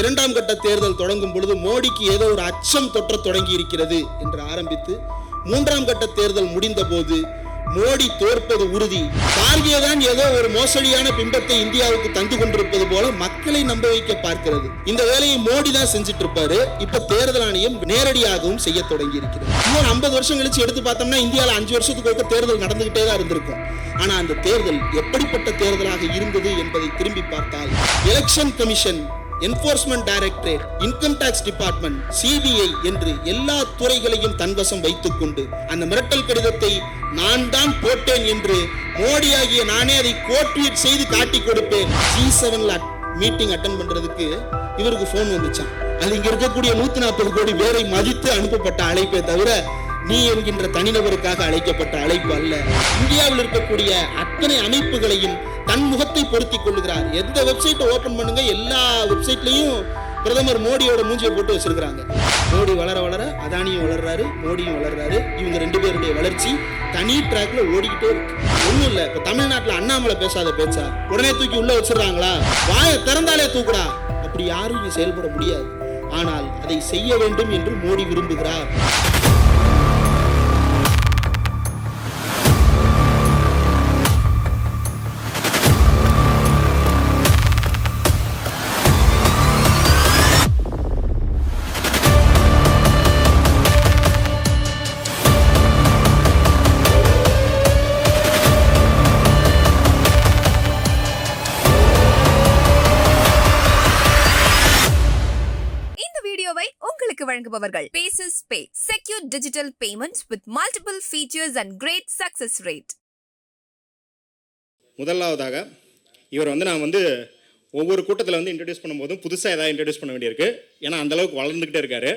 இரண்டாம் கட்ட தேர்தல் தொடங்கும் பொழுது மோடிக்கு ஏதோ ஒரு அச்சம் தொற்ற தொடங்கி இருக்கிறது என்று ஆரம்பித்து, மூன்றாம் கட்ட தேர்தல் முடிந்த போது மோடி தோற்பது உறுதி, கார்கே தான் ஏதோ ஒரு மோசடியான பிம்பத்தை இந்தியாவுக்கு தந்து கொண்டிருப்பது போல மக்களை நம்ப வைக்க பார்க்கிறது. இந்த வேலையை மோடி தான் செஞ்சுட்டு இருப்பாரு. இப்ப தேர்தல் ஆணையம் நேரடியாகவும் செய்ய தொடங்கி இருக்கிறது. இன்னும் 50 வருஷம் கழிச்சு எடுத்து பார்த்தோம்னா இந்தியாவில் 5 வருஷத்துக்கு ஒருக்க தேர்தல் நடந்துகிட்டே தான் இருந்திருக்கும். ஆனா அந்த தேர்தல் எப்படிப்பட்ட தேர்தலாக இருந்தது என்பதை திரும்பி பார்த்தால், election commission, enforcement directorate, income tax department, CBI என்று எல்லா துறைகளையும் தன்வசம் வைத்துக் கொண்டு அந்த மிரட்டல் கடிதத்தை நான் தான் போட்டேன் என்று மோடியாகிய நானே அதை கோட்வீட் செய்து காட்டி கொடுப்பேன். G7 மீட்டிங் அட்டெண்ட் பண்றதுக்கு இவருக்கு போன் வந்துச்சான். அது இங்க இருக்கக்கூடிய 140 கோடி பேரை மதித்து அனுப்பப்பட்ட அழைப்பே தவிர நீ என்கின்ற தனிநபருக்காக அழைக்கப்பட்ட அழைப்பு அல்ல. இந்தியாவில் இருக்கக்கூடிய அத்தனை அமைப்புகளையும் தன் முகத்தை பொருத்திக் கொள்ளுகிறார். எந்த வெப்சைட்டை ஓபன் பண்ணுங்க, எல்லா வெப்சைட்லையும் பிரதமர் மோடியோட மூஞ்சியை போட்டு வச்சிருக்காங்க. மோடி வளர வளர அதானியும் வளர்றாரு, மோடியும் வளர்றாரு. இவங்க 2 பேருடைய வளர்ச்சி தனி டிராக்ல ஓடிக்கிட்டே இருக்கு. ஒண்ணும் இல்ல, இப்ப தமிழ்நாட்டுல அண்ணாமலை பேசாத பேச்சா உடனே தூக்கி உள்ள வச்சிடறாங்களா? வாயை திறந்தாலே தூக்குடா. அப்படி யாரும் இங்க செயல்பட முடியாது. ஆனால் அதை செய்ய வேண்டும் என்று மோடி விரும்புகிறார். உங்களுக்கு வழங்குபவர்கள் Paces Pay, secure digital payments with multiple features and great success rate. முதலாவதாக இவர் நான் ஒவ்வொரு கூட்டத்தில் இன்ட்ரடியூஸ் பண்ணும்போதும் புதுசாக ஏதாவது இன்ட்ரடியூஸ் பண்ண வேண்டியிருக்கு. ஏன்னா அந்தளவுக்கு வளர்ந்துக்கிட்டே இருக்காரு.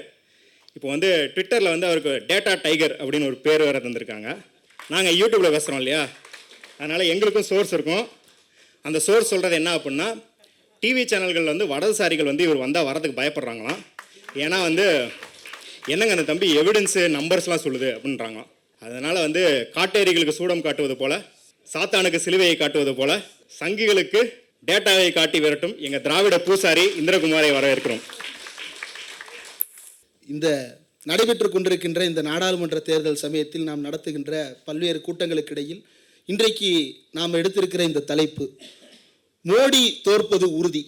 இப்போ ட்விட்டரில் அவருக்கு டேட்டா டைகர் அப்படின்னு ஒரு பேர் வேறு தந்திருக்காங்க. நாங்கள் யூடியூப்பில் பேசுகிறோம் இல்லையா, அதனால் எங்களுக்கும் சோர்ஸ் இருக்கும். அந்த சோர்ஸ் சொல்கிறது என்ன அப்படின்னா, டிவி சேனல்கள் வடதுசாரிகள் இவர் வந்தால் வரதுக்கு பயப்படுறாங்களாம். ஏன்னா என்னங்க அந்த தம்பி எவிடன்ஸு நம்பர்ஸ்லாம் சொல்லுது அப்படின்றாங்களாம். அதனால் காட்டேரிகளுக்கு சூடம் காட்டுவது போல், சாத்தானுக்கு சிலுவையை காட்டுவது போல் சங்கிகளுக்கு டேட்டாவை காட்டி விரட்டும் எங்கள் திராவிட பூசாரி இந்திரகுமாரை வரவேற்கிறோம். இந்த நடைபெற்று கொண்டிருக்கின்ற இந்த நாடாளுமன்ற தேர்தல் சமயத்தில் நாம் நடத்துகின்ற பல்வேறு கூட்டங்களுக்கு இடையில் இன்றைக்கு நாம் எடுத்திருக்கிற இந்த தலைப்பு, மோடி தோற்பது உறுதி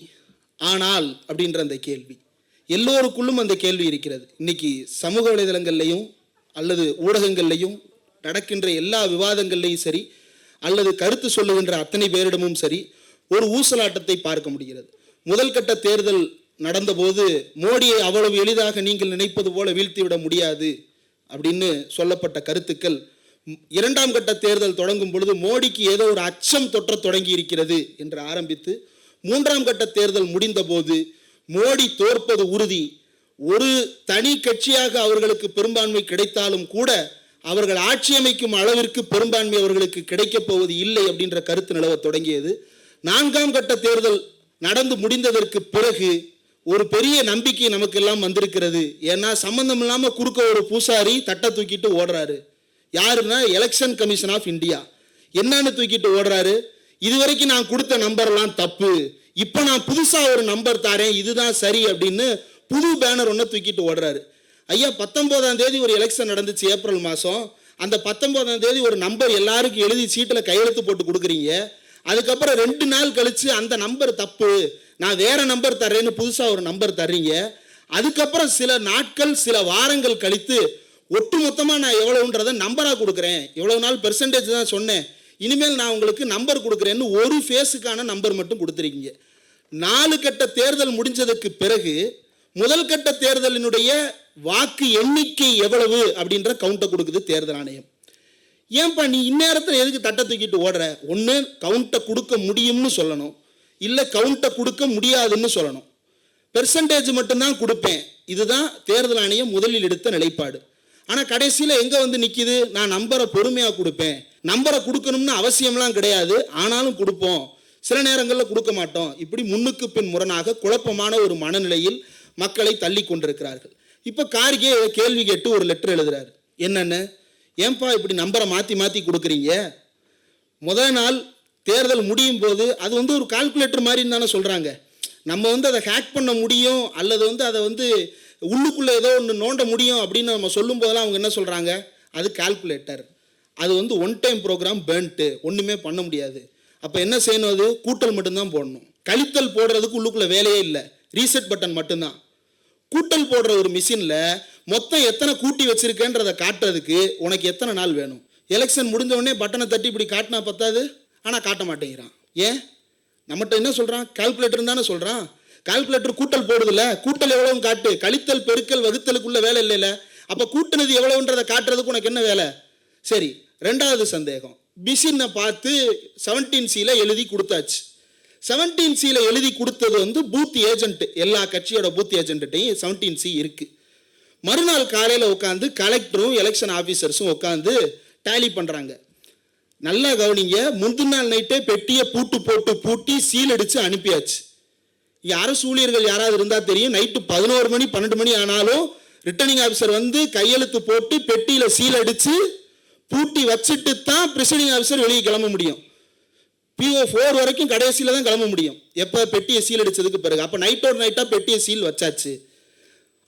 ஆனால் அப்படின்ற அந்த கேள்வி எல்லோருக்குள்ளும் அந்த கேள்வி இருக்கிறது. இன்னைக்கு சமூக வலைதளங்கள்லையும் அல்லது ஊடகங்கள்லையும் நடக்கின்ற எல்லா விவாதங்கள்லையும் சரி, அல்லது கருத்து சொல்லுகின்ற அத்தனை பேரிடமும் சரி, ஒரு ஊசலாட்டத்தை பார்க்க முடிகிறது. முதல் கட்ட தேர்தல் நடந்தபோது மோடியை அவ்வளவு எளிதாக நீங்கள் நினைப்பது போல வீழ்த்திவிட முடியாது அப்படின்னு சொல்லப்பட்ட கருத்துக்கள், இரண்டாம் கட்ட தேர்தல் தொடங்கும் பொழுது மோடிக்கு ஏதோ ஒரு அச்சம் தொற்ற தொடங்கி இருக்கிறது என்று ஆரம்பித்து, மூன்றாம் கட்ட தேர்தல் முடிந்த போது மோடி தோற்பது உறுதி, ஒரு தனி கட்சியாக அவர்களுக்கு பெரும்பான்மை கிடைத்தாலும் கூட அவர்கள் ஆட்சி அமைக்கும் அளவிற்கு பெரும்பான்மை அவர்களுக்கு கிடைக்கப் போவது இல்லை அப்படின்ற கருத்து நிலவ தொடங்கியது. நான்காம் கட்ட தேர்தல் நடந்து முடிந்ததற்கு பிறகு ஒரு பெரிய நம்பிக்கை நமக்கு எல்லாம் வந்திருக்கிறது. ஏன்னா சம்பந்தம் இல்லாமல் குறுக்க ஒரு பூசாரி தட்டை தூக்கிட்டு ஓடுறாரு. யாருன்னா எலெக்ஷன் கமிஷன் ஆஃப் இந்தியா. என்னன்னு தூக்கிட்டு ஓடுறாரு? இதுவரைக்கும் நான் கொடுத்த நம்பர்லாம் தப்பு, இப்போ நான் புதுசாக ஒரு நம்பர் தாரேன், இதுதான் சரி அப்படின்னு புது பேனர் ஒன்று தூக்கிட்டு ஓடுறாரு. ஐயா, 19ஆம் தேதி ஒரு எலெக்ஷன் நடந்துச்சு, ஏப்ரல் மாதம். அந்த 19ஆம் தேதி ஒரு நம்பர் எல்லாருக்கும் எழுதி சீட்டில் கையெழுத்து போட்டு கொடுக்குறீங்க. அதுக்கப்புறம் 2 நாள் கழித்து அந்த நம்பர் தப்பு, நான் வேற நம்பர் தர்றேன்னு புதுசாக ஒரு நம்பர் தர்றீங்க. அதுக்கப்புறம் சில நாட்கள் சில வாரங்கள் கழித்து ஒட்டு மொத்தமாக நான் எவ்வளவுன்றதை நம்பராக கொடுக்குறேன், இவ்வளவு நாள் பெர்சன்டேஜ் தான் சொன்னேன், இனிமேல் நான் உங்களுக்கு நம்பர் கொடுக்குறேன்னு ஒரு ஃபேஸுக்கான நம்பர் மட்டும் கொடுத்துருக்கீங்க. 4 கட்ட தேர்தல் முடிஞ்சதுக்கு பிறகு முதல் கட்ட தேர்தலினுடைய வாக்கு எண்ணிக்கை எவ்வளவு அப்படின்ற கவுண்டை கொடுக்குது தேர்தல் ஆணையம். ஏன்பா நீ இந்நேரத்தில் எதுக்கு தட்டை தூக்கிட்டு ஓடுற? ஒன்று கவுண்டை கொடுக்க முடியும்னு சொல்லணும், இல்லை கவுண்டை கொடுக்க முடியாதுன்னு சொல்லணும். பெர்சன்டேஜ் மட்டும்தான் கொடுப்பேன், இதுதான் தேர்தல் ஆணையம் முதலில் எடுத்த நிலைப்பாடு. ஆனால் கடைசியில் எங்கே நிற்கிது? நான் நம்பரை பொறுமையாக கொடுப்பேன், நம்பரை கொடுக்கணும்னு அவசியம்லாம் கிடையாது, ஆனாலும் கொடுப்போம், சில நேரங்களில் கொடுக்க மாட்டோம். இப்படி முன்னுக்கு பின் முரணாக குழப்பமான ஒரு மனநிலையில் மக்களை தள்ளி கொண்டிருக்கிறார்கள். இப்போ கார்கே கேள்வி கேட்டு ஒரு லெட்டர் எழுதுறாரு. என்னென்னு, ஏன்பா இப்படி நம்பரை மாற்றி மாற்றி கொடுக்குறீங்க? முதல் நாள் தேர்தல் முடியும் போது அது ஒரு கால்குலேட்டர் மாதிரின்னு தானே சொல்கிறாங்க. நம்ம வந்து அதை ஹேக் பண்ண முடியும் அல்லது வந்து அதை வந்து உள்ளுக்குள்ளே ஏதோ ஒன்று நோண்ட முடியும் அப்படின்னு நம்ம சொல்லும் போதெல்லாம் அவங்க என்ன சொல்கிறாங்க, அது கால்குலேட்டர், அது வந்து ஒன் டைம் ப்ரோக்ராம் பேர்ன்ட்டு, ஒன்றுமே பண்ண முடியாது. அப்போ என்ன செய்யணும், அது கூட்டல் மட்டும்தான் போடணும். கழித்தல் போடுறதுக்கு உள்ளுக்குள்ளே வேலையே இல்லை, ரீசெட் பட்டன் மட்டும்தான். கூட்டல் போடுற ஒரு மிஷினில் மொத்தம் எத்தனை கூட்டி வச்சிருக்கேன்றதை காட்டுறதுக்கு உனக்கு எத்தனை நாள் வேணும்? எலெக்ஷன் முடிஞ்ச உடனே பட்டனை தட்டி இப்படி காட்டினா பத்தாது, ஆனால் காட்ட மாட்டேங்கிறான். ஏன்? நம்மகிட்ட என்ன சொல்கிறான், கால்குலேட்டர் தானே சொல்கிறான். கால்குலேட்டர் கூட்டல் போடுதில்ல, கூட்டல் எவ்வளவு காட்டு, கழித்தல் பெருக்கல் வகுத்தலுக்குள்ள வேலை இல்லைல்ல. அப்போ கூட்டினது எவ்வளவுன்றதை காட்டுறதுக்கு உனக்கு என்ன வேலை? சரி, ரெண்டாவது சந்தேகம், மிஷினை பார்த்து 17C எழுதி கொடுத்தாச்சு. 17C எழுதி கொடுத்தது வந்து பூத் ஏஜென்ட், எல்லா கட்சியோட பூத் ஏஜென்ட்டையும் 17C இருக்கு. மறுநாள் காலையில் உட்காந்து கலெக்டரும் எலெக்ஷன் ஆஃபீஸர்ஸும் உட்காந்து டேலி பண்ணுறாங்க. நல்லா கவனிங்க, முந்தின நாள் நைட்டே பெட்டியை பூட்டி சீல் அடித்து அனுப்பியாச்சு. அரசு ஊழியர்கள் யாராவது இருந்தால் தெரியும், நைட்டு 11 மணி 12 மணி ஆனாலும் ரிட்டர்னிங் ஆஃபீஸர் வந்து கையெழுத்து போட்டு பெட்டியில் சீல் அடித்து பூட்டி வச்சுட்டு தான் ப்ரிசைடிங் ஆஃபீஸர் வெளியே கிளம்ப முடியும். PO4 வரைக்கும் கடைசியில் தான் கிளம்ப முடியும், எப்போ பெட்டியை சீல் அடித்ததுக்கு பிறகு. அப்போ நைட்டோட நைட்டாக பெட்டியை சீல் வச்சாச்சு.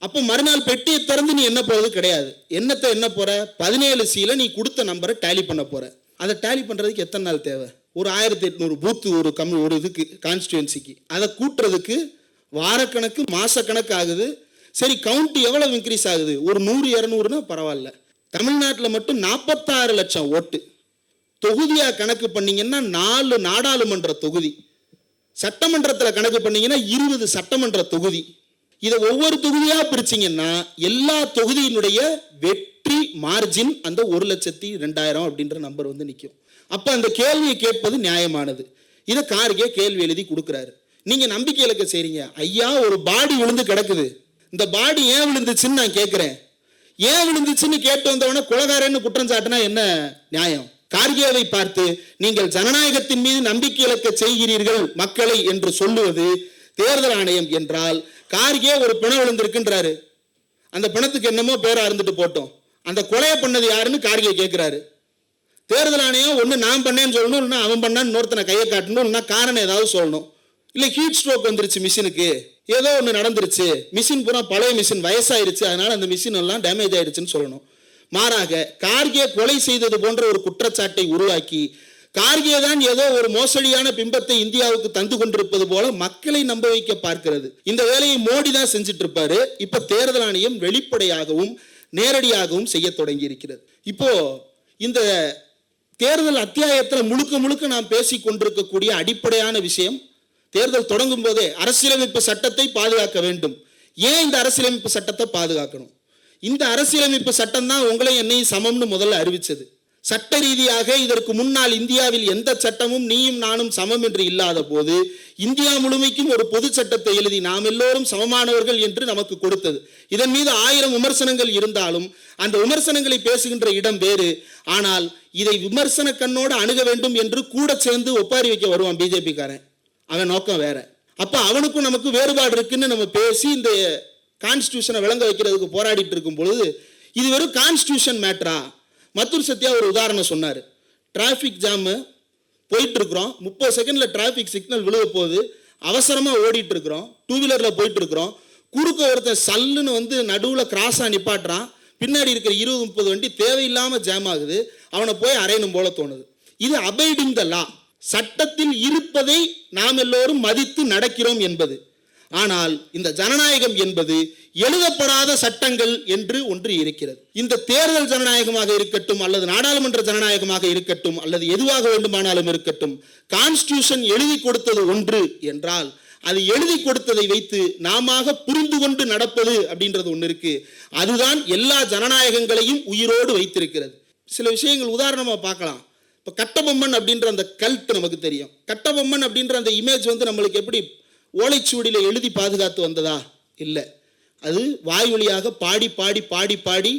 அப்போ மறுநாள் பெட்டியை திறந்து நீ என்ன போகிறது கிடையாது. என்ன போகிற, 17C நீ கொடுத்த நம்பரை டேலி பண்ண போகிற. அதை டேலி பண்ணுறதுக்கு எத்தனை நாள் தேவை? ஒரு 1800 பூத்து ஒரு இதுக்கு கான்ஸ்டியூன்சிக்கு. அதை கூட்டுறதுக்கு வாரக்கணக்கு மாசக்கணக்கு ஆகுது. சரி, கவுண்ட் எவ்வளவு இன்க்ரீஸ் ஆகுது? ஒரு 100-200னா பரவாயில்ல. தமிழ்நாட்டில் மட்டும் 46 லட்சம் ஓட்டு. தொகுதியாக கணக்கு பண்ணீங்கன்னா 4 நாடாளுமன்ற தொகுதி, சட்டமன்றத்தில் கணக்கு பண்ணீங்கன்னா 20 சட்டமன்ற தொகுதி. இதை ஒவ்வொரு தொகுதியாக பிரிச்சிங்கன்னா எல்லா தொகுதியினுடைய வெற்றி மார்ஜின் அந்த 1,02,000 அப்படின்ற நம்பர் வந்து நிற்கும். அப்போ அந்த கேள்வியை கேட்பது நியாயமானது. இதை கார்கே கேள்வி எழுதி கொடுக்குறாரு. நீங்கள் நம்பிக்கை இலக்க செய்றீங்க. ஐயா, ஒரு பாடி விழுந்து கிடக்குது, இந்த பாடி ஏன் விழுந்துச்சுன்னு நான் கேட்குறேன். ஏன் விழுந்துச்சுன்னு கேட்டு வந்தவன குலகாரன்னு குற்றம் சாட்டினா என்ன நியாயம்? கார்கேவை பார்த்து நீங்கள் ஜனநாயகத்தின் மீது நம்பிக்கை இலக்க செய்கிறீர்கள் மக்களை என்று சொல்லுவது தேர்தல் ஆணையம் என்றால், கார்கே ஒரு பிணம் விழுந்திருக்குன்றாரு, அந்த பிணத்துக்கு என்னமோ பேரா இருந்துட்டு போட்டோம், அந்த கொலையை பண்ணது யாருன்னு கார்கே கேட்கிறாரு. தேர்தல் ஆணையம் ஒன்று நான் பண்ணேன்னு சொல்லணும், இல்லைன்னா அவன் பண்ணான்னு இன்னொருத்தனை கையை காட்டணும், இல்லைன்னா காரணம் ஏதாவது சொல்லணும். இல்லை ஹீட் ஸ்ட்ரோக் வந்துருச்சு மிஷினுக்கு, ஏதோ ஒன்று நடந்துருச்சு, மிஷின் பூரா பழைய மிஷின் வயசாயிருச்சு, அதனால அந்த மிஷின் எல்லாம் டேமேஜ் ஆயிடுச்சுன்னு சொல்லணும். மாறாக கார்கே கொலை செய்தது போன்ற ஒரு குற்றச்சாட்டை உருவாக்கி கார்கே தான் ஏதோ ஒரு மோசடியான பிம்பத்தை இந்தியாவுக்கு தந்து கொண்டிருப்பது போல மக்களை நம்ப வைக்க பார்க்கிறது. இந்த வேலையை மோடி தான் செஞ்சுட்டு இருப்பாரு. இப்ப தேர்தல் ஆணையம் வெளிப்படையாகவும் நேரடியாகவும் செய்ய தொடங்கி இருக்கிறது. இப்போ இந்த தேர்தல் அத்தியாயத்தில் முழுக்க நாம் பேசி கொண்டிருக்கக்கூடிய அடிப்படையான விஷயம், தேர்தல் தொடங்கும் போதே அரசியலமைப்பு சட்டத்தை பாதுகாக்க வேண்டும். ஏன் இந்த அரசியலமைப்பு சட்டத்தை பாதுகாக்கணும்? இந்த அரசியலமைப்பு சட்டம் தான் உங்களை என்னையும் சமம்னு முதல்ல அறிவிச்சது. சட்ட ரீதியாக இதற்கு முன்னால் இந்தியாவில் எந்த சட்டமும் நீயும் நானும் சமம் என்று இல்லாத போது இந்தியா முழுமைக்கும் ஒரு பொது சட்டத்தை எழுதி நாம் எல்லோரும் சமமானவர்கள் என்று நமக்கு கொடுத்தது. இதன் மீது 1000 விமர்சனங்கள் இருந்தாலும் அந்த விமர்சனங்களை பேசுகின்ற இடம் வேறு. ஆனால் இதை விமர்சன கண்ணோடு அணுக வேண்டும் என்று கூட சேர்ந்து ஒப்பாரி வைக்க வருவான் பிஜேபி காரன், அவன் நோக்கம் வேற. அப்ப அவனுக்கும் நமக்கு வேறுபாடு இருக்குன்னு நம்ம பேசி இந்த கான்ஸ்டியூஷனை விளங்க வைக்கிறதுக்கு போராடிட்டு இருக்கும் பொழுது இது வெறும் கான்ஸ்டியூஷன் மேட்டரா? மத்தூர் சத்யா ஒரு உதாரணம் சொன்னார். டிராஃபிக் ஜாமு போயிட்டு இருக்கிறோம், 30 செகண்ட்ல டிராஃபிக் சிக்னல் விழுக போகுது, அவசரமாக ஓடிட்டு இருக்கிறோம், 2 வீலரில் போயிட்டு இருக்கிறோம், குறுக்க ஒருத்தன் சல்லுன்னு வந்து நடுவில் கிராஸாக நிப்பாட்டுறான், பின்னாடி இருக்கிற 20-30 வண்டி தேவையில்லாமல் ஜாம் ஆகுது, அவனை போய் அரையணும் போல தோணுது. இது அபைடிங் த லா, சட்டத்தில் இருப்பதை நாம் எல்லோரும் மதித்து நடக்கிறோம் என்பது. ஆனால் இந்த ஜனநாயகம் என்பது எழுதப்படாத சட்டங்கள் என்று ஒன்று இருக்கிறது. இந்த தேர்தல் ஜனநாயகமாக இருக்கட்டும் அல்லது நாடாளுமன்ற ஜனநாயகமாக இருக்கட்டும் அல்லது எதுவாக வேண்டுமானாலும் இருக்கட்டும், கான்ஸ்டியூஷன் எழுதி கொடுத்தது ஒன்று என்றால் அது எழுதி கொடுத்ததை வைத்து நாம புரிந்து கொண்டு நடப்பது அப்படின்றது ஒன்று இருக்கு. அதுதான் எல்லா ஜனநாயகங்களையும் உயிரோடு வைத்திருக்கிறது. சில விஷயங்கள் உதாரணமா பார்க்கலாம். இப்போ கட்டபொம்மன் அப்படின்ற அந்த கல்ட் நமக்கு தெரியும். கட்டபொம்மன் அப்படின்ற அந்த இமேஜ் வந்து நம்மளுக்கு எப்படி ஓலைச்சுவடியில் எழுதி பாதுகாத்து வந்ததா? இல்லை, அது வாய் வழியாக பாடி பாடி பாடி பாடி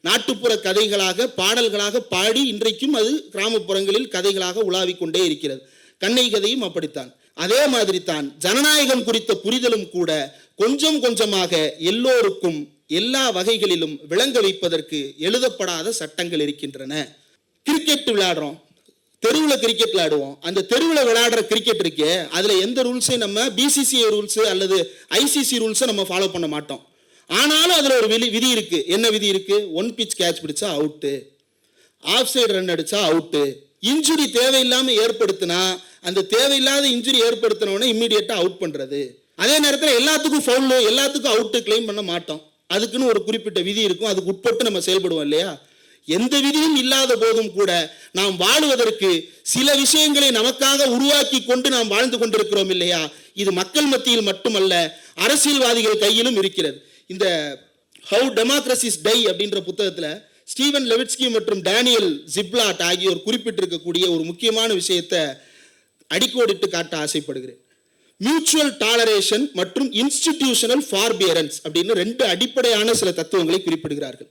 நாட்டுப்புற கதைகளாக பாடல்களாக பாடி இன்றைக்கும் அது கிராமப்புறங்களில் கதைகளாக உலாவிக்கொண்டே இருக்கிறது. கண்ணை கதையும் அப்படித்தான். அதே மாதிரி தான் ஜனநாயகம் குறித்த புரிதலும் கூட கொஞ்சம் கொஞ்சமாக எல்லோருக்கும் எல்லா வகைகளிலும் விளங்க வைப்பதற்கு எழுதப்படாத சட்டங்கள் இருக்கின்றன. கிரிக்கெட் விளையாடுறோம், தெருவில் கிரிக்கெட் விளையாடுவோம். அந்த தெருவில் விளையாடுற கிரிக்கெட் இருக்கே, அதில் எந்த ரூல்ஸையும் நம்ம பிசிசிஐ ரூல்ஸு அல்லது ஐசிசி ரூல்ஸை நம்ம ஃபாலோ பண்ண மாட்டோம். ஆனாலும் அதில் ஒரு விதி இருக்கு. என்ன விதி இருக்கு? 1 பிச் கேட்ச் பிடிச்சா அவுட்டு, ஆஃப் சைடு ரன் அடிச்சா அவுட்டு. இன்ஜுரி தேவையில்லாமல் ஏற்படுத்தினா அந்த தேவையில்லாத இன்ஜுரி ஏற்படுத்தினவொடனே இம்மீடியட்டாக அவுட் பண்ணுறது. அதே நேரத்தில் எல்லாத்துக்கும் ஃபவுல், எல்லாத்துக்கும் அவுட்டு கிளைம் பண்ண மாட்டோம். அதுக்குன்னு ஒரு குறிப்பிட்ட விதி இருக்கும், அதுக்கு உட்பட்டு நம்ம செயல்படுவோம் இல்லையா? எந்த விதியும் இல்லாத போதும் கூட நாம் வாழுவதற்கு சில விஷயங்களை நமக்காக உருவாக்கி கொண்டு நாம் வாழ்ந்து கொண்டிருக்கிறோம் இல்லையா? இது மக்கள் மத்தியில் மட்டுமல்ல, அரசியல்வாதிகள் கையிலும் இருக்கிறது. இந்த ஹவு டெமோக்ரசிஸ் டை அப்படின்ற புத்தகத்தில் ஸ்டீவன் லெவிட்ஸ்கி மற்றும் டேனியல் ஜிப்லாட் ஆகியோர் குறிப்பிட்டிருக்கக்கூடிய ஒரு முக்கியமான விஷயத்தை அடிக்கோடிட்டு காட்ட ஆசைப்படுகிறேன். மியூச்சுவல் டாலரேஷன் மற்றும் இன்ஸ்டிடியூஷனல் ஃபார்பியரன்ஸ் அப்படின்னு 2 அடிப்படையான சில தத்துவங்களை குறிப்பிடுகிறார்கள்.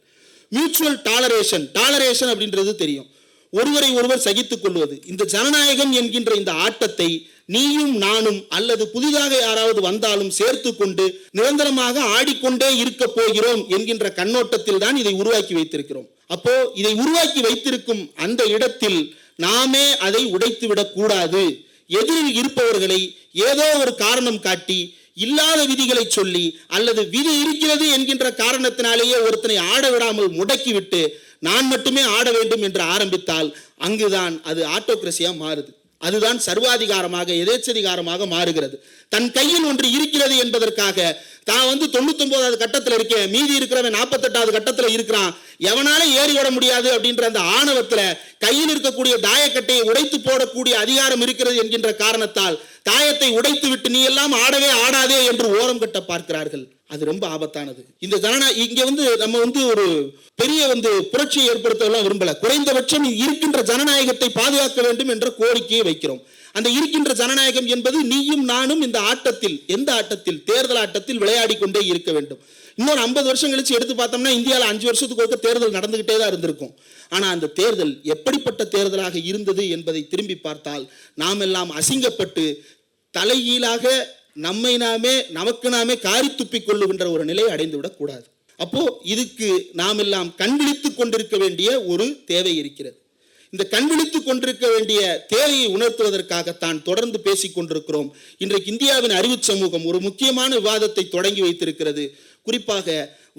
மியூச்சுவல் டாலரேஷன் அப்படின்றது தெரியும், ஒருவரை ஒருவர் சகித்துக் கொள்வது. இந்த ஜனநாயகம் என்கின்ற இந்த ஆட்டத்தை நீயும் நானும் அல்லது புதிதாக யாராவது வந்தாலும் சேர்த்து கொண்டு நிரந்தரமாக ஆடிக்கொண்டே இருக்க போகிறோம் என்கின்ற கண்ணோட்டத்தில் தான் இதை உருவாக்கி வைத்திருக்கிறோம். அப்போ இதை உருவாக்கி வைத்திருக்கும் அந்த இடத்தில் நாமே அதை உடைத்து விடக்கூடாது. எதிரில் இருப்பவர்களை ஏதோ ஒரு காரணம் காட்டி இல்லாத விதிகளை சொல்லி அல்லது விதி இருக்கிறது என்கின்ற காரணத்தினாலேயே ஒருத்தனை ஆட விடாமல் முடக்கிவிட்டு நான் மட்டுமே ஆட வேண்டும் என்று ஆரம்பித்தால் அங்குதான் அது ஆட்டோகிரசியா மாறுது. அதுதான் சர்வாதிகாரமாக எதேச்சதிகாரமாக மாறுகிறது. தன் கையில் ஒன்று இருக்கிறது என்பதற்காக தான் 99வது கட்டத்தில் இருக்கேன், மீதி இருக்கிறவன் 48வது கட்டத்தில் இருக்கிறான், எவனால ஏறி விட முடியாது அப்படின்ற அந்த ஆணவத்துல கையில் இருக்கக்கூடிய தாயக்கட்டையை உடைத்து போடக்கூடிய அதிகாரம் இருக்கிறது என்கின்ற காரணத்தால் தாயத்தை உடைத்து விட்டு நீ எல்லாம் ஆடவே ஆடாதே என்று ஓரம் கட்ட பார்க்கிறார்கள். அது ரொம்ப ஆபத்தானது. இந்த இங்க நம்ம ஒரு பெரிய புரட்சியை ஏற்படுத்தலாம் விரும்பல. குறைந்தபட்சம் இருக்கின்ற ஜனநாயகத்தை பாதுகாக்க வேண்டும் என்ற கோரிக்கையை வைக்கிறோம். அந்த இருக்கின்ற ஜனநாயகம் என்பது நீயும் நானும் இந்த ஆட்டத்தில், எந்த ஆட்டத்தில், தேர்தல் ஆட்டத்தில் விளையாடி கொண்டே இருக்க வேண்டும். இன்னொரு 50 வருஷம் கழிச்சு எடுத்து பார்த்தோம்னா இந்தியாவில் 5 வருஷத்துக்கு ஒரு தேர்தல் நடந்துகிட்டே தான் இருந்திருக்கும். ஆனா அந்த தேர்தல் எப்படிப்பட்ட தேர்தலாக இருந்தது என்பதை திரும்பி பார்த்தால் நாம் எல்லாம் அசிங்கப்பட்டு தலைகீழாக நமக்கு நாமே காரி துப்பிக் கொள்ளுகின்ற ஒரு நிலையை அடைந்து விடக் கூடாது. அப்போ இதுக்கு நாம் எல்லாம் கண்விழித்துக் கொண்டிருக்க வேண்டிய ஒரு தேவை இருக்கிறது. இந்த கண்விழித்துக் கொண்டிருக்க வேண்டிய தேவையை உணர்த்துவதற்காகத்தான் தொடர்ந்து பேசிக் கொண்டிருக்கிறோம். இன்றைக்கு இந்தியாவின் அறிவு சமூகம் ஒரு முக்கியமான விவாதத்தை தொடங்கி வைத்திருக்கிறது. குறிப்பாக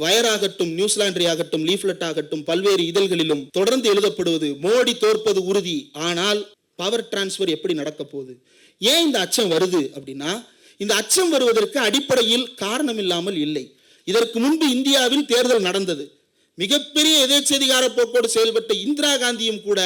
வயராகட்டும், நியூஸ்லாண்டரி ஆகட்டும், லீஃப்லெட் ஆகட்டும், பல்வேறு இதழ்களிலும் தொடர்ந்து எழுதப்படுவது மோடி தோற்பது உறுதி, ஆனால் பவர் டிரான்ஸ்பர் எப்படி நடக்க போகுது? ஏன் இந்த அச்சம் வருது அப்படின்னா, இந்த அச்சம் வருவதற்கு அடிப்படையில் காரணம் இல்லாமல் இல்லை. இதற்கு முன்பு இந்தியாவில் தேர்தல் நடந்தது. மிகப்பெரிய எதேச்சதிகார போக்கோடு செயல்பட்ட இந்திரா காந்தியும் கூட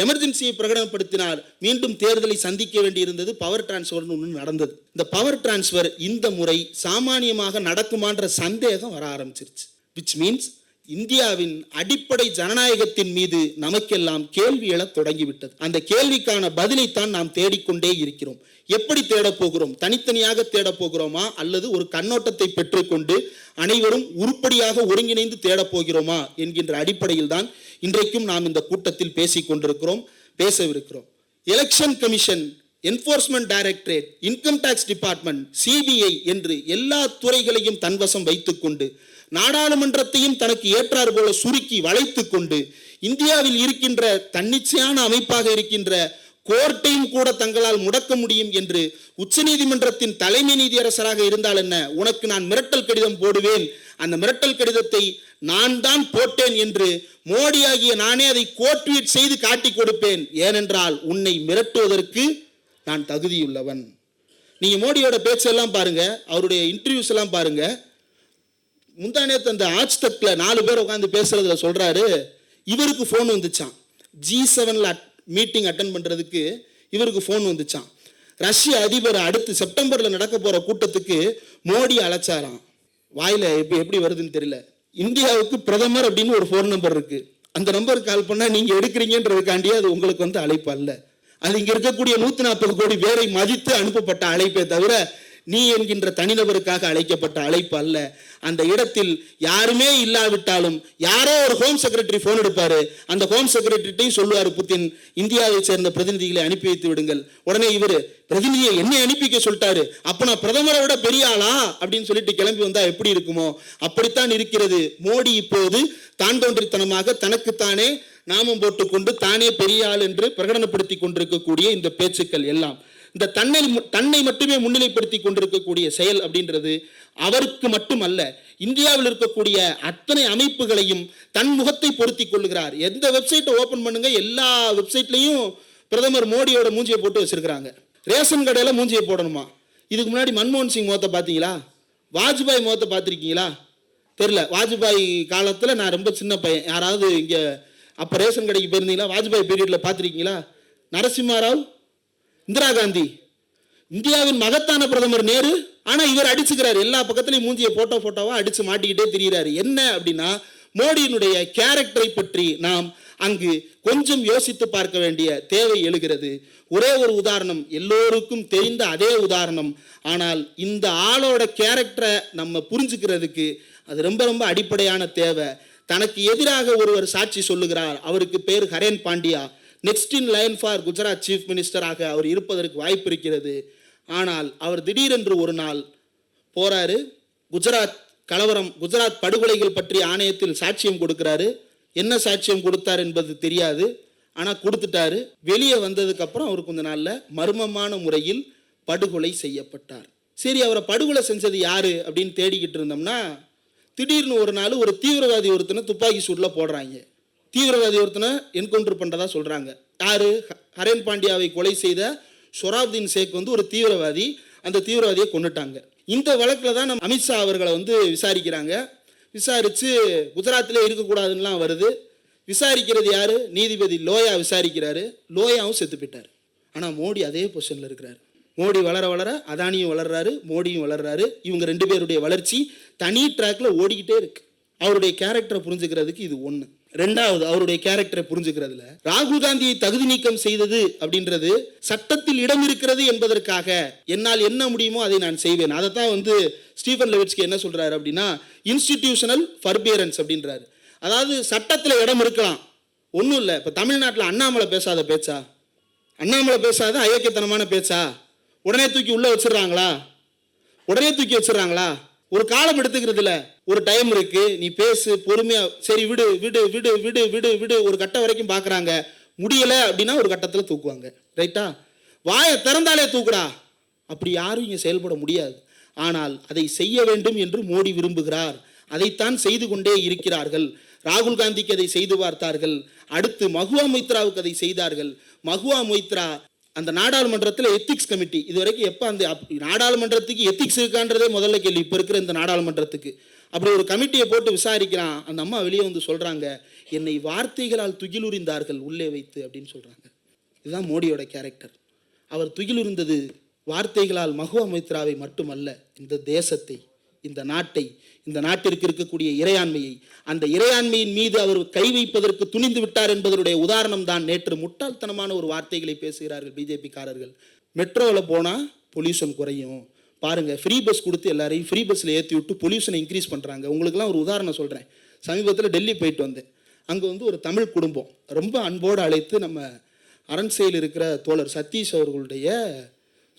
எமர்ஜென்சியை பிரகடனப்படுத்தினார். மீண்டும் தேர்தலை சந்திக்க வேண்டியிருந்தது. பவர் டிரான்ஸ்பர் ஒன்று நடந்தது. இந்த பவர் டிரான்ஸ்பர் இந்த முறை சாமானியமாக நடக்குமான்ற சந்தேகம் வர ஆரம்பிச்சிருச்சு. விச் மீன்ஸ் இந்தியாவின் அடிப்படை ஜனநாயகத்தின் மீது நமக்கெல்லாம் கேள்வி எழத் தொடங்கிவிட்டது. அந்த கேள்விக்கான பதிலைத்தான் நாம் தேடிக்கொண்டே இருக்கிறோம். எப்படி தேடப் போகிறோம்? தனித்தனியாக தேடப் போகிறோமா அல்லது ஒரு கண்ணோட்டத்தை பெற்றுக்கொண்டு அனைவரும் உருப்படியாக ஒருங்கிணைந்து தேடப் போகிறோமா என்கின்ற அடிப்படையில் தான் இன்றைக்கும் நாம் இந்த கூட்டத்தில் பேசிக் கொண்டிருக்கிறோம், பேசவிருக்கிறோம். Election commission, enforcement directorate, income tax department, CBI என்று எல்லா துறைகளையும் தன்வசம் வைத்துக் கொண்டு நாடாளுமன்றத்தையும் தனக்கு ஏற்றாறு போல சுருக்கி வளைத்துக் கொண்டு இந்தியாவில் இருக்கின்ற தன்னிச்சையான அமைப்பாக இருக்கின்ற கோர்ட்டையும் கூட தங்களால் முடக்க முடியும் என்று உச்சநீதிமன்றத்தின் தலைமை நீதியரசராக இருந்தால் என்ன, உனக்கு நான் மிரட்டல் கடிதம் போடுவேன், அந்த மிரட்டல் கடிதத்தை நான் தான் போட்டேன் என்று மோடி ஆகிய நானே அதை கோட்வீட் செய்து காட்டி கொடுப்பேன், ஏனென்றால் உன்னை மிரட்டுவதற்கு நான் தகுதியுள்ளவன். நீங்க மோடியோட பேச்செல்லாம் பாருங்க, அவருடைய இன்டர்வியூஸ் எல்லாம் பாருங்க. முந்தானேத்து அந்த ஆஜ்தக்ல 4 பேர் உட்காந்து பேசுறதுல சொல்றாரு, இவருக்கு போன் வந்துச்சான், G7 மீட்டிங் அட்டன் பண்றதுக்கு இவருக்கு போன் வந்துச்சான். ரஷ்ய அதிபர் அடுத்து செப்டம்பர்ல நடக்க போற கூட்டத்துக்கு மோடி அழைச்சாராம். வாயில எப்படி வருதுன்னு தெரியல. இந்தியாவுக்கு பிரதமர் அப்படின்னு ஒரு போன் நம்பர் இருக்கு. அந்த நம்பருக்கு கால் பண்ணா நீங்க எடுக்கிறீங்கன்றதுக்காண்டி அது உங்களுக்கு அழைப்பு அல்ல. அது இங்க இருக்கக்கூடிய 140 கோடி பேரை மதித்து அனுப்பப்பட்ட அழைப்பே தவிர நீ என்கின்ற தனிநபருக்காக அழைக்கப்பட்ட அழைப்பு அல்ல. அந்த இடத்தில் யாருமே இல்லாவிட்டாலும் யாரோ ஒரு ஹோம் செக்ரட்டரி போன் எடுப்பாரு. அந்த ஹோம் செக்ரட்டரிட்டையும் சொல்லுவாரு புத்தின், இந்தியாவை சேர்ந்த பிரதிநிதிகளை அனுப்பி வைத்து விடுங்கள். உடனே இவரு பிரதிநிதியை என்னை அனுப்பிக்க சொல்லிட்டாரு, அப்ப நான் பிரதமரை விட பெரிய ஆளா அப்படின்னு சொல்லிட்டு கிளம்பி வந்தா எப்படி இருக்குமோ அப்படித்தான் இருக்கிறது. மோடி இப்போது தான் தோன்றித்தனமாக தனக்குத்தானே நாமம் போட்டுக்கொண்டு தானே பெரிய ஆள் என்று பிரகடனப்படுத்தி கொண்டிருக்கக்கூடிய இந்த பேச்சுக்கள் எல்லாம், இந்த தன்னை மட்டுமே முன்னிலைப்படுத்தி கொண்டிருக்கக்கூடிய செயல் அப்படின்றது அவருக்கு மட்டுமல்ல, இந்தியாவில் இருக்கக்கூடிய அத்தனை அமைப்புகளையும் தன் முகத்தை பொருத்தி கொள்ளுகிறார். எந்த வெப்சைட்டை ஓபன் பண்ணுங்க, எல்லா வெப்சைட்லையும் பிரதமர் மோடியோட மூஞ்சியை போட்டு வச்சிருக்கிறாங்க. ரேஷன் கடையில மூஞ்சியை போடணுமா? இதுக்கு முன்னாடி மன்மோகன் சிங் முகத்தை பார்த்தீங்களா? வாஜ்பாய் முகத்தை பார்த்துருக்கீங்களா? தெரியல. வாஜ்பாய் காலத்தில் நான் ரொம்ப சின்ன பையன். யாராவது இங்கே அப்போ ரேஷன் கடைக்கு போயிருந்தீங்களா? வாஜ்பாய் பீரியடில் பார்த்துருக்கீங்களா? நரசிம்மா ராவ், இந்திரா காந்தி, இந்தியாவின் மகத்தான பிரதமர் நேரு. ஆனால் இவர் அடிச்சுக்கிறார், எல்லா பக்கத்துலையும் மூஞ்சியை போட்டோவா அடிச்சு மாட்டிக்கிட்டே திரிகிறாரு. என்ன அப்படின்னா, மோடியினுடைய கேரக்டரை பற்றி நாம் அங்கு கொஞ்சம் யோசித்து பார்க்க வேண்டிய தேவை எழுகிறது. ஒரே ஒரு உதாரணம், எல்லோருக்கும் தெரிந்த அதே உதாரணம், ஆனால் இந்த ஆளோட கேரக்டரை நம்ம புரிஞ்சுக்கிறதுக்கு அது ரொம்ப ரொம்ப அடிப்படையான தேவை. தனக்கு எதிராக ஒருவர் சாட்சி சொல்லுகிறார், அவருக்கு பேர் Haren Pandya. Next in line for Gujarat chief மினிஸ்டராக அவர் இருப்பதற்கு வாய்ப்பு இருக்கிறது. ஆனால் அவர் திடீரென்று ஒரு நாள் போறாரு, குஜராத் கலவரம், குஜராத் படுகொலைகள் பற்றி ஆணையத்தில் சாட்சியம் கொடுக்கிறாரு. என்ன சாட்சியம் கொடுத்தார் என்பது தெரியாது, ஆனால் கொடுத்துட்டாரு. வெளியே வந்ததுக்கு அப்புறம் அவர் கொஞ்ச நாள்ல மர்மமான முறையில் படுகொலை செய்யப்பட்டார். சரி, அவரை படுகொலை செஞ்சது யாரு அப்படின்னு தேடிக்கிட்டு இருந்தோம்னா, திடீர்னு ஒரு நாள் ஒரு தீவிரவாதி ஒருத்தனை துப்பாக்கி சூட்ல போடுறாங்க. தீவிரவாதி ஒருத்தனை என்கவுண்டர் பண்றதா சொல்றாங்க. யாரு? ஹரேன் பாண்டியாவை கொலை செய்த ஷொராப்தீன் ஷேக் ஒரு தீவிரவாதி. அந்த தீவிரவாதியை கொண்டுட்டாங்க. இந்த வழக்கில் தான் நம்ம அமித்ஷா அவர்களை விசாரிக்கிறாங்க. விசாரித்து குஜராத்திலே இருக்கக்கூடாதுன்னெலாம் வருது. விசாரிக்கிறது யாரு? நீதிபதி லோயா விசாரிக்கிறாரு. லோயாவும் செத்து போயிட்டார். ஆனால் மோடி அதே பொசிஷனில் இருக்கிறார். மோடி வளர வளர அதானியும் வளர்றாரு, மோடியும் வளர்றாரு. இவங்க ரெண்டு பேருடைய வளர்ச்சி தனி ட்ராக்ல ஓடிக்கிட்டே இருக்கு. அவருடைய கேரக்டரை புரிஞ்சுக்கிறதுக்கு இது ஒன்று. ரெண்டாவது, அவருடைய கேரக்டரை புரிஞ்சுக்கிறதுல ராகுல் காந்தியை தகுதி நீக்கம் செய்தது அப்படின்றது சட்டத்தில் இடம் இருக்கிறது என்பதற்காக என்னால் என்ன முடியுமோ அதை நான் செய்வேன். அதைத்தான் ஸ்டீஃபன் லெவிட்ஸ்கி என்ன சொல்றாரு அப்படின்னா, இன்ஸ்டிடியூஷனல் ஃபர்பியரன்ஸ் அப்படின்றாரு. அதாவது சட்டத்தில் இடம் இருக்கலாம், ஒன்றும் இல்லை. இப்போ தமிழ்நாட்டில் அண்ணாமலை பேசாத பேச்சா? அண்ணாமலை பேசாத அயோக்கியத்தனமான பேச்சா? உடனே தூக்கி உள்ள வச்சிடறாங்களா? உடனே தூக்கி வச்சிடறாங்களா? ஒரு காலம் எடுத்துக்கிறது இல்லை, ஒரு டைம் இருக்கு. நீ பேசு, பொறுமையா, சரி விடு விடு விடு விடு விடு விடு, ஒரு கட்டம் வரைக்கும் பார்க்குறாங்க. முடியலை அப்படின்னா ஒரு கட்டத்தில் தூக்குவாங்க. ரைட்டா? வாயை திறந்தாலே தூக்குடா. அப்படி யாரும் இங்கே செயல்பட முடியாது. ஆனால் அதை செய்ய வேண்டும் என்று மோடி விரும்புகிறார். அதைத்தான் செய்து கொண்டே இருக்கிறார்கள். ராகுல் காந்திக்கு அதை செய்து பார்த்தார்கள். அடுத்து மகுவா மொய்த்ராவுக்கு அதை செய்தார்கள். மகுவா மொய்த்ரா அந்த நாடாளுமன்றத்தில் எத்திக்ஸ் கமிட்டி, இது வரைக்கும் எப்போ அந்த நாடாளுமன்றத்துக்கு எத்திக்ஸ் இருக்கான்றதே முதல்ல கேள்வி. இப்போ இருக்கிற இந்த நாடாளுமன்றத்துக்கு அப்படி ஒரு கமிட்டியை போட்டு விசாரிக்கிறான். அந்த அம்மா வெளியே சொல்றாங்க, என்னை வார்த்தைகளால் துகிலுரிந்தார்கள் உள்ளே வைத்து அப்படின்னு சொல்றாங்க. இதுதான் மோடியோட கேரக்டர். அவர் துகிலுரிந்தது வார்த்தைகளால் மகுவா மொய்த்ராவை மட்டுமல்ல, இந்த தேசத்தை, இந்த நாட்டை, இந்த நாட்டிற்கு இருக்கக்கூடிய இறையாண்மையை, அந்த இறையாண்மையின் மீது அவர் கை வைப்பதற்கு துணிந்து விட்டார் என்பதனுடைய உதாரணம் தான் நேற்று முட்டாள்தனமான ஒரு வார்த்தைகளை பேசுகிறார்கள் பிஜேபி காரர்கள். மெட்ரோவில் போனால் பொல்யூஷன் குறையும் பாருங்க, ஃப்ரீ பஸ் கொடுத்து எல்லாரையும் ஃப்ரீ பஸ்ஸில் ஏற்றி விட்டு பொல்யூஷனை இன்க்ரீஸ் பண்ணுறாங்க. உங்களுக்குலாம் ஒரு உதாரணம் சொல்கிறேன். சமீபத்தில் டெல்லி போயிட்டு வந்தேன். அங்கே ஒரு தமிழ் குடும்பம் ரொம்ப அன்போடு அழைத்து நம்ம அரண்சையில் இருக்கிற தோழர் சதீஷ் அவர்களுடைய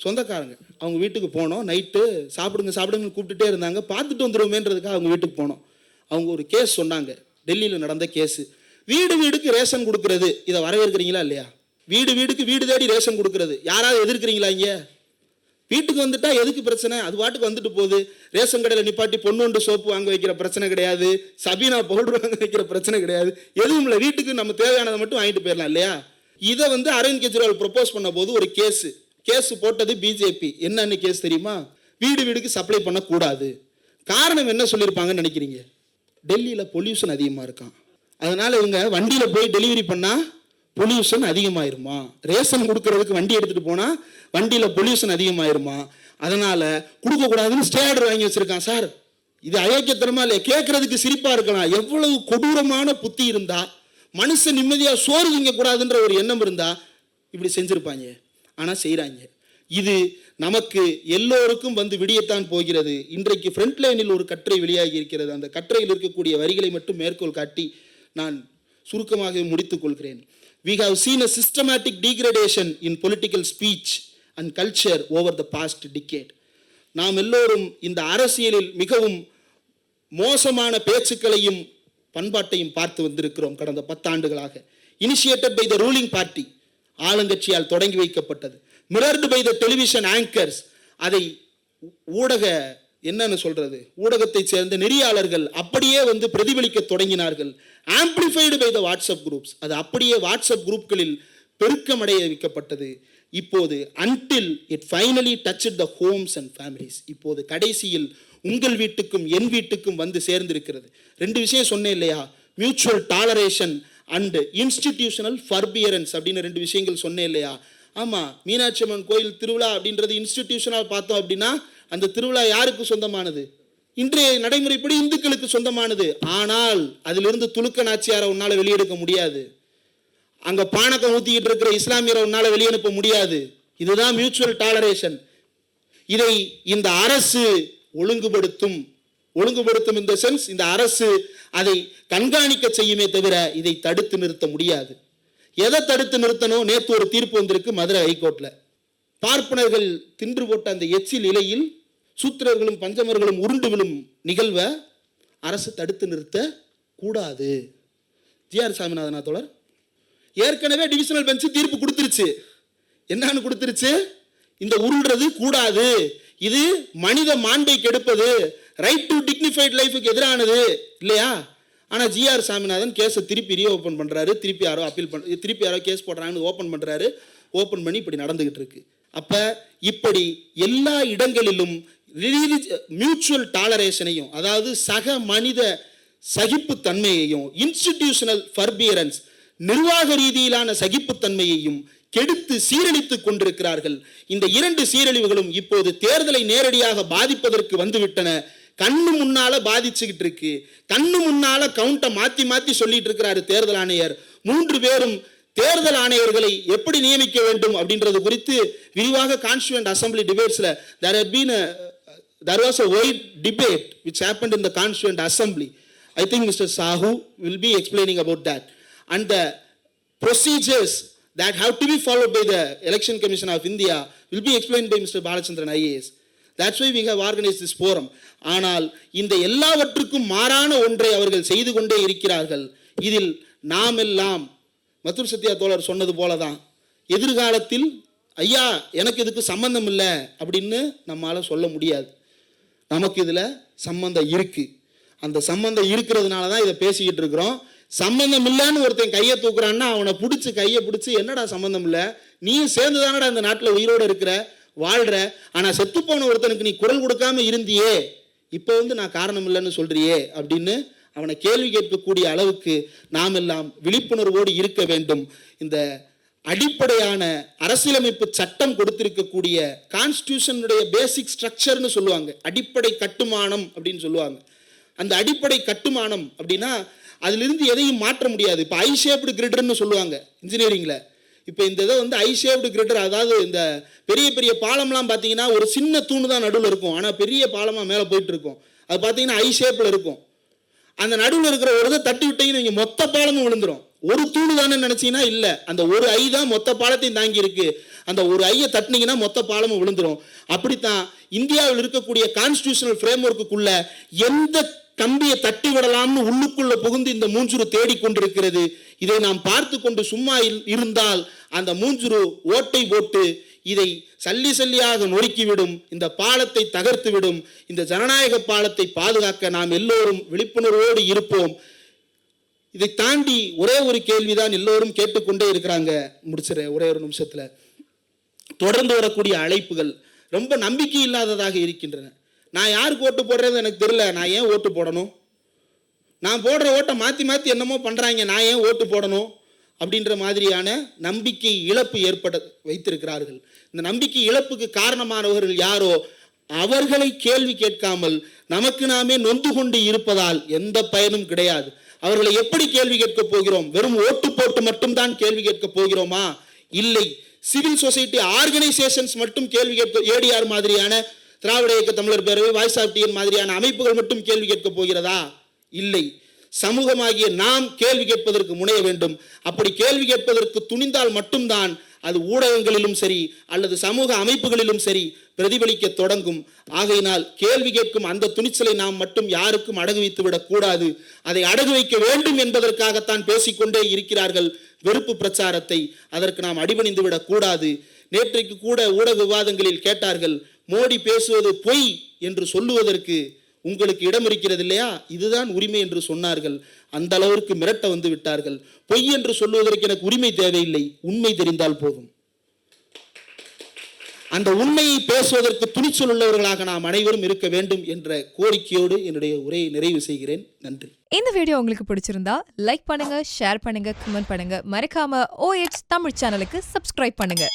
சொந்தக்காரங்க, அவங்க வீட்டுக்கு போனோம். நைட்டு சாப்பிடுங்கன்னு கூப்பிட்டுட்டே இருந்தாங்க. பார்த்துட்டு வந்துடுவோமேன்றதுக்காக அவங்க வீட்டுக்கு போனோம். அவங்க ஒரு கேஸ் சொன்னாங்க, டெல்லியில் நடந்த கேஸு. வீடுக்கு ரேஷன் கொடுக்கறது, இதை வரவேற்கிறீங்களா இல்லையா? வீடுக்கு வீடு தேடி ரேஷன் கொடுக்கறது யாராவது எதிர்க்கிறீங்களா? இங்கே வீட்டுக்கு வந்துட்டா எதுக்கு பிரச்சனை? அது பாட்டுக்கு வந்துட்டு போகுது. ரேஷன் கடையில் நிப்பாட்டி பொண்ணு சோப்பு வாங்க வைக்கிற பிரச்சனை கிடையாது, சபீனா பவுடர் வாங்க வைக்கிற பிரச்சனை கிடையாது, எதுவும் இல்லை. வீட்டுக்கு நம்ம தேவையானதை மட்டும் வாங்கிட்டு போயிடலாம் இல்லையா? இதை அரவிந்த் கெஜ்ரிவால் ப்ரொபோஸ் பண்ண போது ஒரு கேஸ் போட்டது பிஜேபி. என்னன்னு கேஸ் தெரியுமா? வீடுக்கு சப்ளை பண்ணக்கூடாது. காரணம் என்ன சொல்லியிருப்பாங்கன்னு நினைக்கிறீங்க? டெல்லியில் பொல்யூஷன் அதிகமாக இருக்கான், அதனால இவங்க வண்டியில் போய் டெலிவரி பண்ணால் பொல்யூஷன் அதிகமாயிருமா? ரேஷன் கொடுக்கறதுக்கு வண்டி எடுத்துகிட்டு போனால் வண்டியில் பொல்யூஷன் அதிகமாயிருமா? அதனால கொடுக்கக்கூடாதுன்னு ஸ்டே ஆர்டர் வாங்கி வச்சிருக்கான். சார், இது அயோக்கியத்தனமா இல்லையா? கேட்கறதுக்கு சிரிப்பா இருக்கலாம். எவ்வளவு கொடூரமான புத்தி இருந்தா, மனுஷன் நிம்மதியாக சோறு திங்கக்கூடாதுன்ற ஒரு எண்ணம் இருந்தா இப்படி செஞ்சிருப்பாங்க. ஆனால் செய்கிறாங்க. இது நமக்கு எல்லோருக்கும் விடியத்தான் போகிறது. இன்றைக்கு ஃப்ரண்ட் லைனில் ஒரு கட்டுரை வெளியாகி இருக்கிறது. அந்த கட்டுரையில் இருக்கக்கூடிய வரிகளை மட்டும் மேற்கோள் காட்டி நான் சுருக்கமாக முடித்துக் கொள்கிறேன். We have seen a systematic degradation in political speech and culture over the past decade. நாம் எல்லோரும் இந்த அரசியலில் மிகவும் மோசமான பேச்சுக்களையும் பண்பாட்டையும் பார்த்து வந்திருக்கிறோம் கடந்த 10 ஆண்டுகளாக. Initiated by the ruling party, ஆளுங்கட்சியால் தொடங்கி வைக்கப்பட்டது. Mirrored by the television anchors, அதை ஊடக என்னன்னு சொல்றது, ஊடகத்தை சேர்ந்த நெறியாளர்கள் அப்படியே வந்து பிரதிபலிக்க தொடங்கினார்கள். Amplified by the WhatsApp groups, அது அப்படியே வாட்ஸ்அப் குரூப்களில் பெருக்கமடைய வைக்கப்பட்டது. இப்போது until it finally touched the homes and families, இப்போது கடைசியில் உங்கள் வீட்டுக்கும் என் வீட்டுக்கும் வந்து சேர்ந்திருக்கிறது. ரெண்டு விஷயம் சொன்னேன் இல்லையா, மியூச்சுவல் டாலரேஷன் அண்ட் இன்ஸ்டிடியூஷனல் ஃபர்பியரன்ஸ் அப்படின்னு ரெண்டு விஷயங்கள் சொன்னேன் இல்லையா. ஆமாம், மீனாட்சி அம்மன் கோயில் திருவிழா அப்படின்றது இன்ஸ்டிடியூஷனாக பார்த்தோம் அப்படின்னா அந்த திருவிழா யாருக்கு சொந்தமானது? இன்றைய நடைமுறைப்படி இந்துக்களுக்கு சொந்தமானது. ஆனால் அதிலிருந்து துலுக்க நாச்சியாரை உன்னால் வெளியெடுக்க முடியாது. அங்கே பானக்கம் ஊற்றிக்கிட்டு இருக்கிற இஸ்லாமியரை உன்னால் வெளியனுப்ப முடியாது. இதுதான் மியூச்சுவல் டாலரேஷன். இதை இந்த அரசு ஒழுங்குபடுத்தும் இந்த சென்ஸ், இந்த அரசு அதை கண்காணிக்க செய்யுமே தவிர இதை தடுத்து நிறுத்த முடியாது. எதை தடுத்து நிறுத்தணும்? நேற்று ஒரு தீர்ப்பு வந்திருக்கு மதுரை ஹைகோர்ட்ல. பார்ப்பனர்கள் தின்று போட்ட அந்த எச்சில் இலையில் சூத்திரர்களும் பஞ்சமர்களும் உருண்டு விழும் நிகழ்வை அரசு தடுத்து நிறுத்த கூடாது. ஜிஆர் சாமிநாதனா தோழர் ஏற்கனவே டிவிஷனல் பெஞ்ச் தீர்ப்பு கொடுத்துருச்சு. என்னன்னு கொடுத்துருச்சு? இந்த உருள்றது கூடாது, இது மனித மாண்பை கெடுப்பது, ரைட் டு டிக்னிஃபைட் லைஃபுக்கு எதிரானது இல்லையா. ஆனால் ஜிஆர் சாமிநாதன் கேஸை திருப்பி ரீஓப்பன் பண்ணுறாரு. திருப்பி யாரோ கேஸ் போடுறாங்கன்னு ஓப்பன் பண்ணுறாரு. ஓப்பன் பண்ணி இப்படி நடந்துகிட்டு இருக்கு. அப்போ இப்படி எல்லா இடங்களிலும் மியூச்சுவல் டாலரேஷனையும், அதாவது சக மனித சகிப்புத்தன்மையையும், இன்ஸ்டிடியூஷனல் ஃபர்பியரன்ஸ் நிர்வாக ரீதியிலான சகிப்புத்தன்மையையும் கெடுத்து சீரழித்துக் கொண்டிருக்கிறார்கள். இந்த இரண்டு சீரழிவுகளும் இப்போது தேர்தலை நேரடியாக பாதிப்பதற்கு வந்துவிட்டன. கண்ணு முன்னால பாதிச்சுக்கிட்டு இருக்கு. கண்ணு முன்னால கவுண்டை மாத்தி மாத்தி சொல்லிட்டு இருக்கிறாரு தேர்தல் ஆணையர். 3 பேரும் தேர்தல் ஆணையர்களை எப்படி நியமிக்க வேண்டும் அப்படின்றது குறித்து விரிவாக கான்ஸ்டிடியூயன்ட் அசம்பிளி டிபேட்ஸ்ல there was a wide debate which happened in the constituent assembly. I think Mr. Sahu will be explaining about that, and the procedures that have to be followed by the Election Commission of India will be explained by Mr. Balachandran IAS. That's why we have organized this forum. ஆனால் இந்த எல்லாவற்றுக்கும் மாறான ஒன்றை அவர்கள் செய்து கொண்டே இருக்கிறார்கள். இதில் நாம் எல்லாம் மதுர் சத்யா தோழர் சொன்னது போலதான், எதிர்காலத்தில் ஐயா எனக்கு இதுக்கு சம்பந்தம் இல்லை அப்படின்னு நம்மளால சொல்ல முடியாது. நமக்கு இதுல சம்பந்தம் இருக்கு. அந்த சம்பந்தம் இருக்கிறதுனால தான் இதை பேசிக்கிட்டு இருக்கிறோம். சம்பந்தம் இல்லைன்னு ஒருத்தன் கையை தூக்குறான்னா அவனை கையை பிடிச்சி என்னடா சம்பந்தம் இல்லை, நீயும் சேர்ந்து தானடா இந்த நாட்டில் உயிரோடு இருக்கிற வாழ்ற, ஆனா செத்து போன ஒருத்தனுக்கு நீ குரல் கொடுக்காம இருந்தியே, இப்போ நான் காரணம் இல்லைன்னு சொல்றியே அப்படின்னு அவனை கேள்வி கேட்கக்கூடிய அளவுக்கு நாம் எல்லாம் விழிப்புணர்வோடு இருக்க வேண்டும். இந்த அடிப்படையான அரசியலமைப்பு சட்டம் கொடுத்திருக்கக்கூடிய கான்ஸ்டிடியூஷனுடைய பேசிக் ஸ்ட்ரக்சர்னு சொல்லுவாங்க, அடிப்படை கட்டுமானம் அப்படின்னு சொல்லுவாங்க. அந்த அடிப்படை கட்டுமானம் அப்படின்னா அதிலிருந்து எதையும் மாற்ற முடியாது. இப்போ ஐ ஷேப்டு கிரிடர்னு சொல்லுவாங்க இன்ஜினியரிங்கில். இப்போ இந்த இதை ஐ ஷேப்டு கிரிடர், அதாவது இந்த பெரிய பெரிய பாலம்லாம் பார்த்தீங்கன்னா ஒரு சின்ன தூணு தான் நடுவில் இருக்கும், ஆனால் பெரிய பாலமாக மேலே போயிட்டு இருக்கும். அது பார்த்தீங்கன்னா ஐ ஷேப்பில் இருக்கும். அந்த நடுவில் இருக்கிற ஒரு இதை தட்டி விட்டீங்கன்னு நீங்கள் மொத்த பாலமும் விழுந்துடும். ஒரு தூணு தானே நினைச்சீங்கன்னா இல்லை, அந்த ஒரு ஐ தான் மொத்த பாலத்தையும் தாங்கி இருக்கு. அந்த ஒரு ஐயை தட்டினீங்கன்னா மொத்த பாலமும் விழுந்துடும். அப்படித்தான் இந்தியாவில் இருக்கக்கூடிய கான்ஸ்டிடியூஷனல் ஃப்ரேம் ஒர்க்குள்ள எந்த கம்பியை தட்டி விடலாம்னு உள்ளுக்குள்ள புகுந்து இந்த மூஞ்சுரு தேடிக்கொண்டிருக்கிறது. இதை நாம் பார்த்து கொண்டு சும்மா இருந்தால் அந்த மூஞ்சுரு ஓட்டை போட்டு இதை சல்லி சல்லியாக நொறுக்கிவிடும், இந்த பாலத்தை தகர்த்து விடும். இந்த ஜனநாயக பாலத்தை பாதுகாக்க நாம் எல்லோரும் விழிப்புணர்வோடு இருப்போம். இதை தாண்டி ஒரே ஒரு கேள்விதான் எல்லோரும் கேட்டுக்கொண்டே இருக்கிறாங்க. முடிச்சிடறேன் ஒரே ஒரு நிமிஷத்துல. தொடர்ந்து வரக்கூடிய அழைப்புகள் ரொம்ப நம்பிக்கை இல்லாததாக இருக்கின்றன. நான் யாருக்கு ஓட்டு போடுறது எனக்கு தெரியல, நான் ஏன் ஓட்டு போடணும்? நான் போடுற ஓட்டை மாற்றி மாற்றி என்னமோ பண்ணுறாங்க, நான் ஏன் ஓட்டு போடணும் அப்படின்ற மாதிரியான நம்பிக்கை இழப்பு ஏற்பட வைத்திருக்கிறார்கள். இந்த நம்பிக்கை இழப்புக்கு காரணமானவர்கள் யாரோ அவர்களை கேள்வி கேட்காமல் நமக்கு நாமே நொந்து கொண்டு இருப்பதால் எந்த பயனும் கிடையாது. அவர்களை எப்படி கேள்வி கேட்க போகிறோம்? வெறும் ஓட்டு போட்டு மட்டும்தான் கேள்வி கேட்க போகிறோமா? இல்லை. சிவில் சொசைட்டி ஆர்கனைசேஷன்ஸ் மட்டும் கேள்வி கேட்க, ஏடிஆர் மாதிரியான திராவிட இயக்க தமிழர் பேரவை, வாய்ஸ் ஆஃப் டிஎன் மாதிரியான அமைப்புகள் மட்டும் கேள்வி கேட்க போகிறதா? இல்லை. சமூகமாகிய நாம் கேள்வி கேட்பதற்கு முனைய வேண்டும். அப்படி கேள்வி கேட்பதற்கு துணிந்தால் மட்டும்தான் அது ஊடகங்களிலும் சரி அல்லது சமூக அமைப்புகளிலும் சரி பிரதிபலிக்க தொடங்கும். ஆகையினால் கேள்வி கேட்கும் அந்த துணிச்சலை நாம் மட்டும் யாருக்கும் அடகு வைத்து விடக்கூடாது. அதை அடகு வைக்க வேண்டும் என்பதற்காகத்தான் பேசிக்கொண்டே இருக்கிறார்கள் வெறுப்பு பிரச்சாரத்தை. அதற்கு நாம் அடிபணிந்து விடக்கூடாது. நேற்றைக்கு கூட ஊடக விவாதங்களில் கேட்டார்கள், மோடி பேசுவது பொய் என்று சொல்லுவதற்கு உங்களுக்கு இடம் இருக்கிறது இல்லையா, இதுதான் உரிமை என்று சொன்னார்கள். அந்த அளவிற்கு மிரட்ட வந்து விட்டார்கள். பொய் என்று சொல்லுவதற்கு எனக்கு உரிமை தேவையில்லை, உண்மை தெரிந்தால் போதும். அந்த உண்மையை பேசுவதற்கு துணிச்சல் உள்ளவர்களாக நாம் அனைவரும் இருக்க வேண்டும் என்ற கோரிக்கையோடு என்னுடைய உரையை நிறைவு செய்கிறேன். நன்றி. இந்த வீடியோ உங்களுக்கு பிடிச்சிருந்தா லைக் பண்ணுங்க, ஷேர் பண்ணுங்க, கமெண்ட் பண்ணுங்க. மறக்காம OH தமிழ் சேனலுக்கு சப்ஸ்கிரைப் பண்ணுங்க.